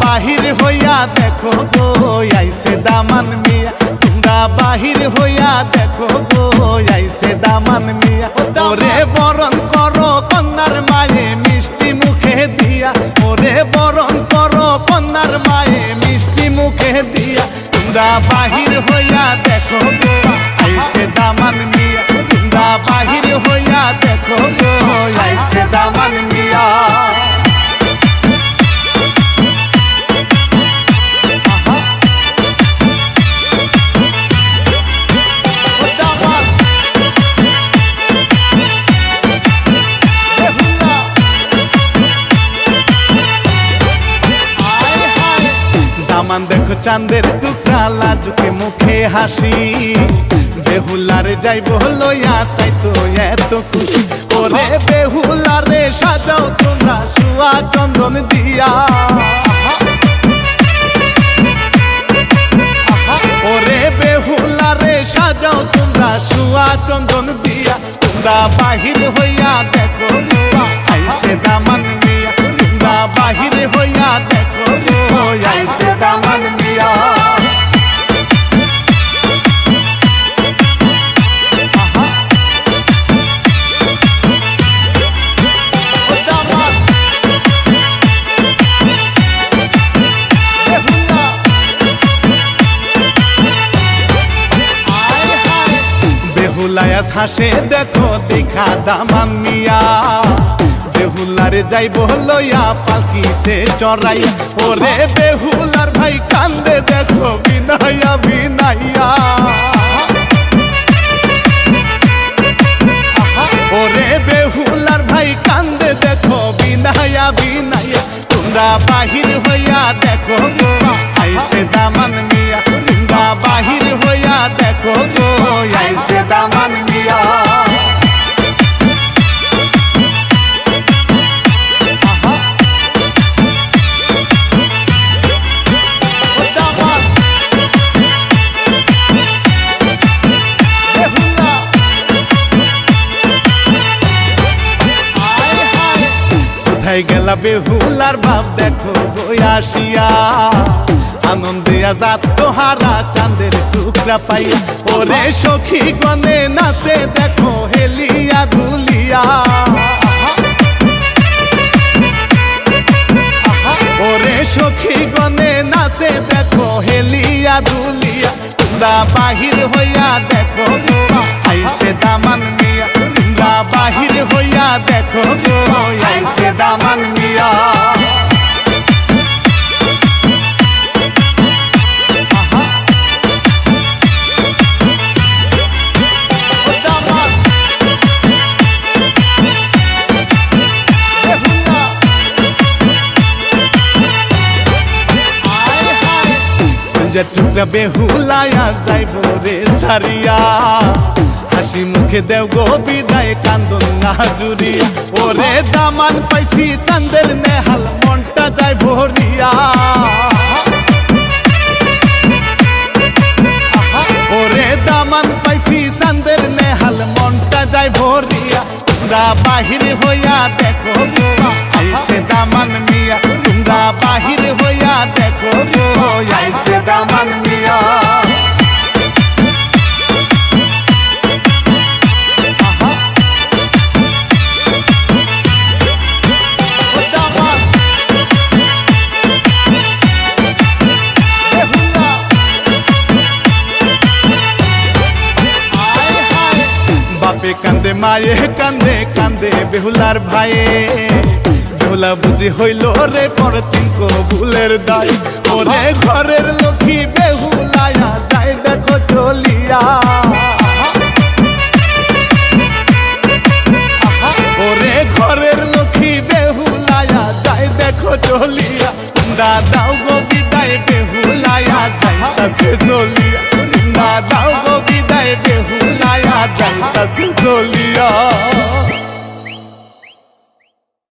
বাহির হইয়া দেখো গো আইছে দামান মিয়া, তোমরা বাহির হইয়া দেখো গো আইছে দামান মিয়া। ওরে বরণ করো কন্যার মায়ে মিষ্টি মুখে দিয়া, ওরে বরণ করো কন্যার মায়ে মিষ্টি মুখে দিয়া। তোমরা বাহির হইয়া দেখো গো আইছে দামান মিয়া, তোমরা বাহির হইয়া দেখো গো আইছে দামান মিয়া। দামান দেখো চাঁদের টুকরা লাজুকে মুখে হাসি, বেহুলারে যাইব লইয়া তাই তো এত খুশি। ওরে বেহুলারে সাজাও তোমরা সুয়া চন্দন দিয়া, ওরে বেহুলারে সাজাও তোমরা সুয়া চন্দন দিয়া। তোমরা বাহির হইয়া দেখো আইছে দামান মিয়া, তোমরা বাহির হইয়া দেখো আইছে দামান মিয়া। বেহুলায়াস হাসে দেখো দেখা দামান মিয়া, বেহুলারে যাইব লইয়া পালকিতে চড়াইয়া। ওরে বেহুলার ভাই কান্দে দেখো বিনাইয়া বিনাইয়া, ওরে বেহুলার ভাই কান্দে দেখো বিনাইয়া বিনাইয়া। তোমরা বাহির হইয়া দেখো গো আইছে দামান মিয়া, তোমরা বাহির হইয়া দেখো গো আইছে দামান মিয়া। কোথায় গেলা বেহুলার বাপ দেখো বয়াসিয়া, আনন্দে আজাদ তোহারা চাঁদের টুকরা পাইয়া। ওরে সখী গনে নাচে দেখো হেলিয়া দুলিয়া, ওরে সখী গনে নাচে দেখো হেলিয়া দুলিয়া। তোমরা বাহির হইয়া দেখো আইছে দামান মিয়া, তোমরা বাহির হইয়া দেখো গো আইছে দামান মিয়া। টুকরা বেহুলায়া যাইব রে সারিয়া, হাসি মুখে দেও গো বিদায় কান্দন না জুড়িয়া। ওরে দামান পাইছি চাঁদের নেহাল মনটা যায় ভরিয়া, ওরে দামান পাইছি চাঁদের নেহাল মনটা যায় ভরিয়া। তোমরা বাহির হইয়া দেখো আইছে দামান মিয়া, তোমরা বাহির হইয়া দেখো আইছে দামান মিয়া। বাপে কান্দে মায়ে কান্দে কান্দে বেহুলার ভাইয়ে, বেহুলা বুঝি হইল রে পরদিন কবুলের দায়। ওরে ঘরের লক্ষ্মী বেহুলায়া যাই দেখো চলিয়া, ওরে ঘরের লক্ষ্মী বেহুলায়া যাই দেখো চলিয়া। তোমরা দাও গো বিদায় বেহুলায়া যাইতাছে চলিয়া, তোমরা দাও গো বিদায় বেহুলায়া যাইতাছে চলিয়া।